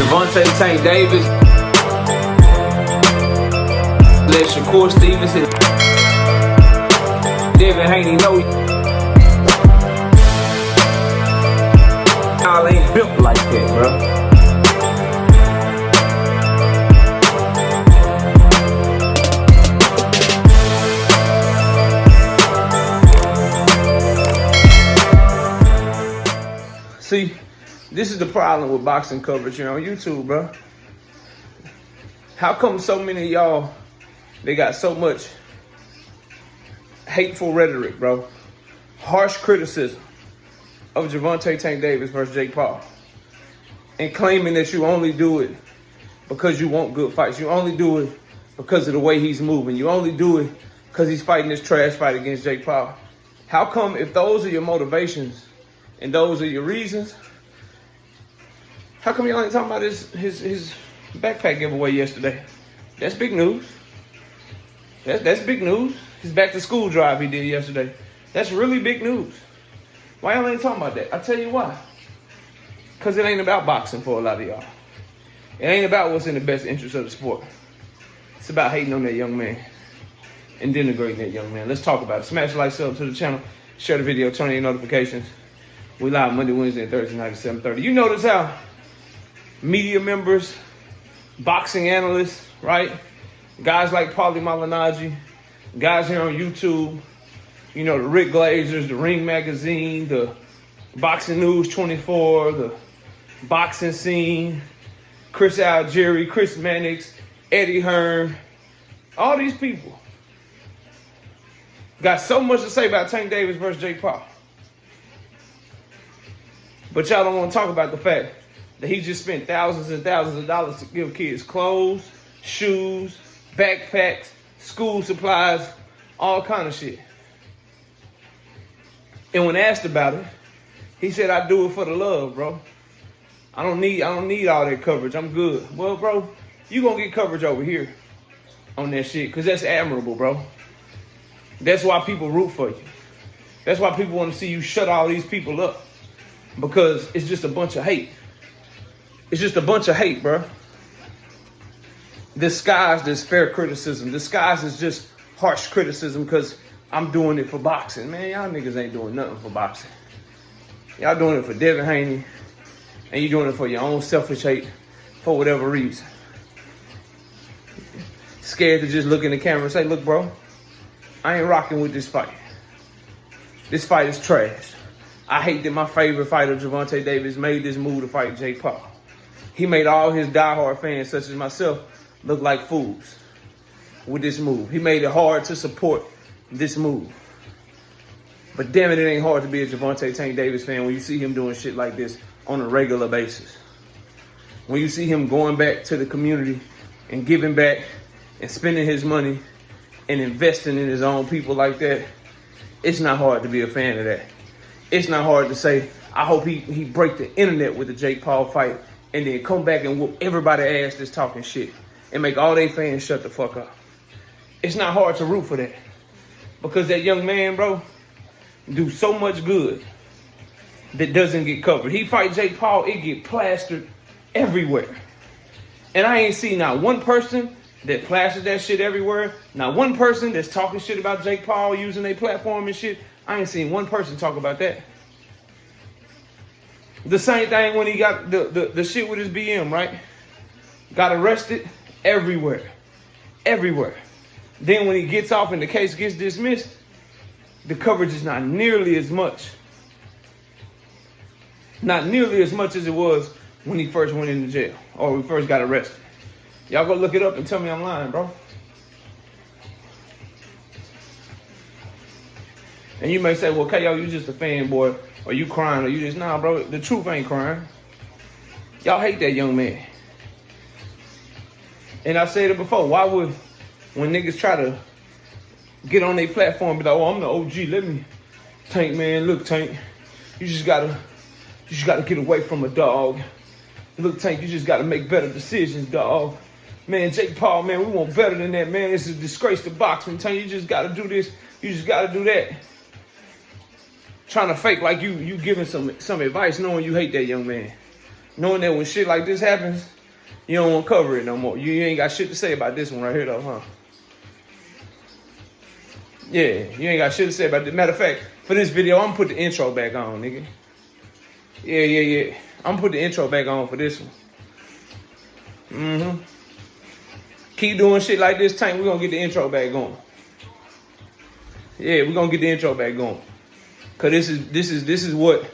Gervonta Tank Davis. Let Shakur Stevenson. Devin Haney know y'all ain't built like that, bro. See, this is the problem with boxing coverage here on YouTube, bro. How come so many of y'all, they got so much hateful rhetoric, bro? Harsh criticism of Gervonta Tank Davis versus Jake Paul. And claiming that you only do it because you want good fights. You only do it because of the way he's moving. You only do it because he's fighting this trash fight against Jake Paul. How come if those are your motivations and those are your reasons, how come y'all ain't talking about his backpack giveaway yesterday? That's big news. That's big news. His back to school drive he did yesterday. That's really big news. Why y'all ain't talking about that? I'll tell you why. Because it ain't about boxing for a lot of y'all. It ain't about what's in the best interest of the sport. It's about hating on that young man and denigrating that young man. Let's talk about it. Smash the like, sub to the channel, share the video, turn on your notifications. We live Monday, Wednesday, and Thursday night at 7:30. You notice how media members, boxing analysts, right? Guys like Paulie Malignaggi, guys here on YouTube, you know, the Rick Glazers, the Ring Magazine, the Boxing News 24, the Boxing Scene, Chris Algieri, Chris Mannix, Eddie Hearn, all these people got so much to say about Tank Davis versus Jake Paul. But y'all don't want to talk about the fact that he just spent thousands and thousands of dollars to give kids clothes, shoes, backpacks, school supplies, all kind of shit. And when asked about it, he said, "I do it for the love, bro. I don't need all that coverage. I'm good." Well, bro, you gonna get coverage over here on that shit, because that's admirable, bro. That's why people root for you. That's why people want to see you shut all these people up, because it's just a bunch of hate. It's just a bunch of hate, bro. Disguised as fair criticism. Disguised as just harsh criticism because I'm doing it for boxing. Man, y'all niggas ain't doing nothing for boxing. Y'all doing it for Devin Haney, and you doing it for your own selfish hate for whatever reason. Scared to just look in the camera and say, "Look, bro, I ain't rocking with this fight. This fight is trash. I hate that my favorite fighter, Gervonta Davis, made this move to fight Jake Paul. He made all his diehard fans, such as myself, look like fools with this move. He made it hard to support this move. But damn it, it ain't hard to be a Gervonta Tank Davis fan when you see him doing shit like this on a regular basis. When you see him going back to the community and giving back and spending his money and investing in his own people like that, it's not hard to be a fan of that. It's not hard to say, I hope he break the internet with the Jake Paul fight and then come back and whoop everybody's ass that's talking shit and make all they fans shut the fuck up. It's not hard to root for that, because that young man, bro, do so much good that doesn't get covered. He fight Jake Paul, it get plastered everywhere. And I ain't seen not one person that plastered that shit everywhere. Not one person that's talking shit about Jake Paul using their platform and shit. I ain't seen one person talk about that. The same thing when he got the shit with his BM, right? Got arrested everywhere. Everywhere. Then when he gets off and the case gets dismissed, the coverage is not nearly as much. Not nearly as much as it was when he first went into jail or when he first got arrested. Y'all go look it up and tell me I'm lying, bro. And you may say, well, KO, you just a fanboy, or you crying, or you just, nah, bro, the truth ain't crying. Y'all hate that young man. And I said it before, why would, when niggas try to get on their platform and be like, oh, I'm the OG, let me, Tank, man, look, Tank, you just gotta get away from a dog. Look, Tank, you just gotta make better decisions, dog. Man, Jake Paul, man, we want better than that, man. It's a disgrace to boxing, Tank. You just gotta do this, you just gotta do that. Trying to fake like you giving some advice, knowing you hate that young man. Knowing that when shit like this happens, You don't want to cover it no more. You ain't got shit to say about this one right here, though, huh? Yeah, you ain't got shit to say about it. Matter of fact, for this video, I'm going to put the intro back on, nigga. Yeah. I'm going to put the intro back on for this one. Keep doing shit like this, Tank. We're going to get the intro back going. Yeah, we're going to get the intro back going. Because this is what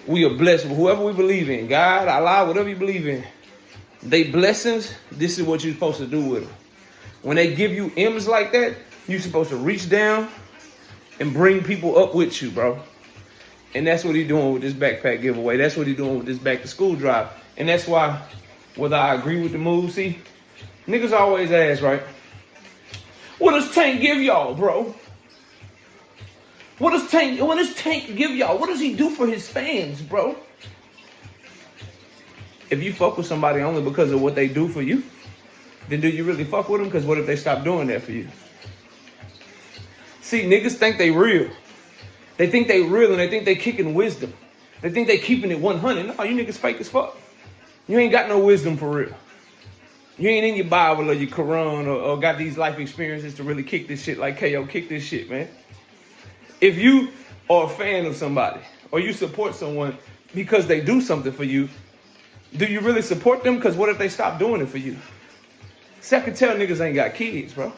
we are blessed with. Whoever we believe in, God, Allah, whatever you believe in, they blessings, this is what you're supposed to do with them. When they give you M's like that, you're supposed to reach down and bring people up with you, bro. And that's what he's doing with this backpack giveaway. That's what he's doing with this back to school drive. And that's why, whether I agree with the move, see, niggas always ask, right? What does Tank give y'all, bro? What does Tank give y'all? What does he do for his fans, bro? If you fuck with somebody only because of what they do for you, then do you really fuck with them? Because what if they stop doing that for you? See, niggas think they real. They think they real and they think they kicking wisdom. They think they keeping it 100. No, you niggas fake as fuck. You ain't got no wisdom for real. You ain't in your Bible or your Quran or got these life experiences to really kick this shit like KO kick this shit, man. If you are a fan of somebody or you support someone because they do something for you, do you really support them? Because what if they stop doing it for you? See, I can tell niggas ain't got kids, bro.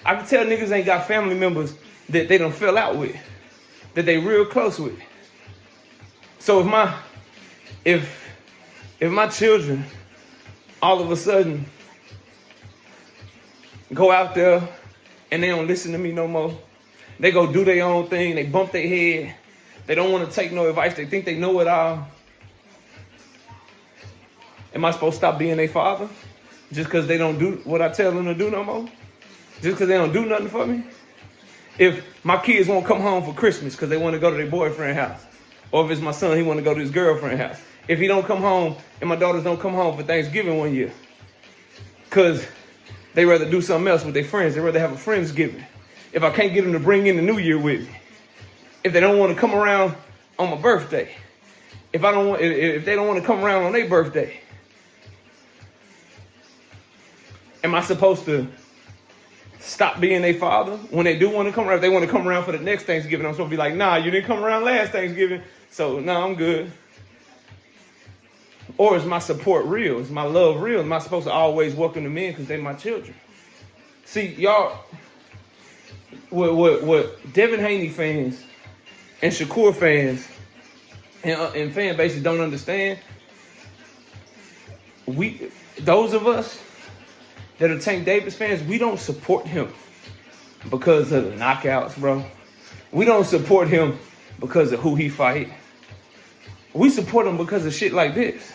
I can tell niggas ain't got family members that they done fell out with, that they real close with. So if my children all of a sudden go out there and they don't listen to me no more, they go do their own thing, they bump their head, they don't want to take no advice, they think they know it all. Am I supposed to stop being their father just because they don't do what I tell them to do no more? Just because they don't do nothing for me? If my kids won't come home for Christmas because they want to go to their boyfriend's house, or if it's my son, he want to go to his girlfriend's house. If he don't come home and my daughters don't come home for Thanksgiving one year because they rather do something else with their friends, they rather have a Friendsgiving. If I can't get them to bring in the New Year with me, if they don't want to come around on my birthday, if they don't want to come around on their birthday, am I supposed to stop being their father when they do want to come around? If they want to come around for the next Thanksgiving, I'm supposed to be like, nah, you didn't come around last Thanksgiving, so nah, I'm good. Or is my support real? Is my love real? Am I supposed to always welcome them in because they're my children? See, y'all, what Devin Haney fans and Shakur fans and fan bases don't understand, those of us that are Tank Davis fans, we don't support him because of the knockouts, bro. We don't support him because of who he fight. We support him because of shit like this.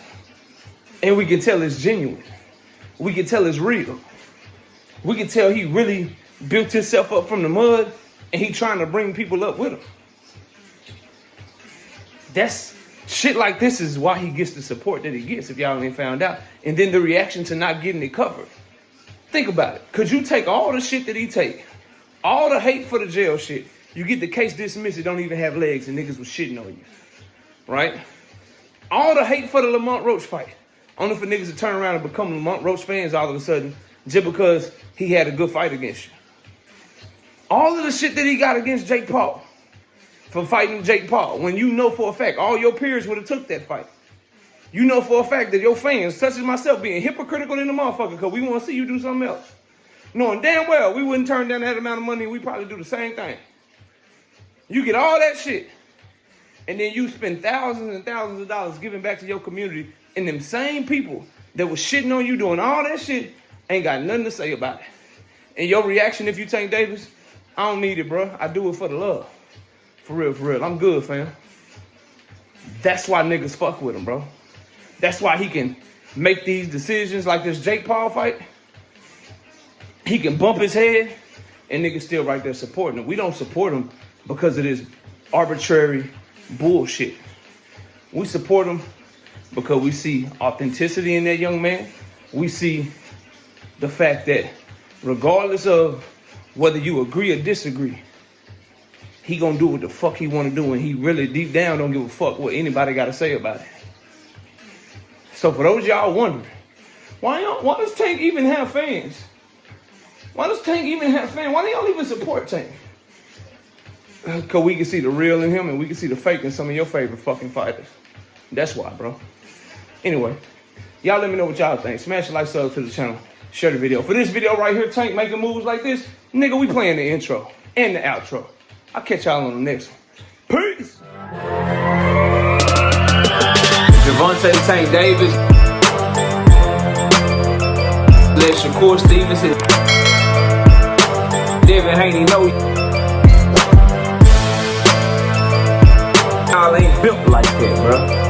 And we can tell it's genuine. We can tell it's real. We can tell he really built himself up from the mud and he trying to bring people up with him. That's shit like this is why he gets the support that he gets, if y'all ain't found out. And then the reaction to not getting it covered. Think about it. Could you take all the shit that he take, all the hate for the jail shit, you get the case dismissed, it don't even have legs and niggas was shitting on you, right? All the hate for the Lamont Roach fight, only for niggas to turn around and become Lamont Roach fans all of a sudden just because he had a good fight against you. All of the shit that he got against Jake Paul, for fighting Jake Paul, when you know for a fact all your peers would have took that fight. You know for a fact that your fans, such as myself, being hypocritical in the motherfucker because we want to see you do something else. Knowing damn well we wouldn't turn down that amount of money and we probably do the same thing. You get all that shit, and then you spend thousands and thousands of dollars giving back to your community, and them same people that was shitting on you doing all that shit ain't got nothing to say about it. And your reaction if you Tank Davis, I don't need it, bro. I do it for the love. For real. I'm good, fam. That's why niggas fuck with him, bro. That's why he can make these decisions like this Jake Paul fight. He can bump his head and niggas still right there supporting him. We don't support him because of this arbitrary bullshit. We support him because we see authenticity in that young man. We see the fact that regardless of whether you agree or disagree, he gonna do what the fuck he wanna do, and he really deep down don't give a fuck what anybody gotta say about it. So for those y'all wondering, why does Tank even have fans? Why does Tank even have fans? Why do y'all even support Tank? Because we can see the real in him and we can see the fake in some of your favorite fucking fighters. That's why, bro. Anyway, y'all let me know what y'all think. Smash the like, sub to the channel. Share the video. For this video right here, Tank making moves like this, nigga, we playing the intro and the outro. I'll catch y'all on the next one. Peace! Gervonta Tank Davis. Let Shakur Stevenson. Devin Haney know y'all ain't built like that, bro.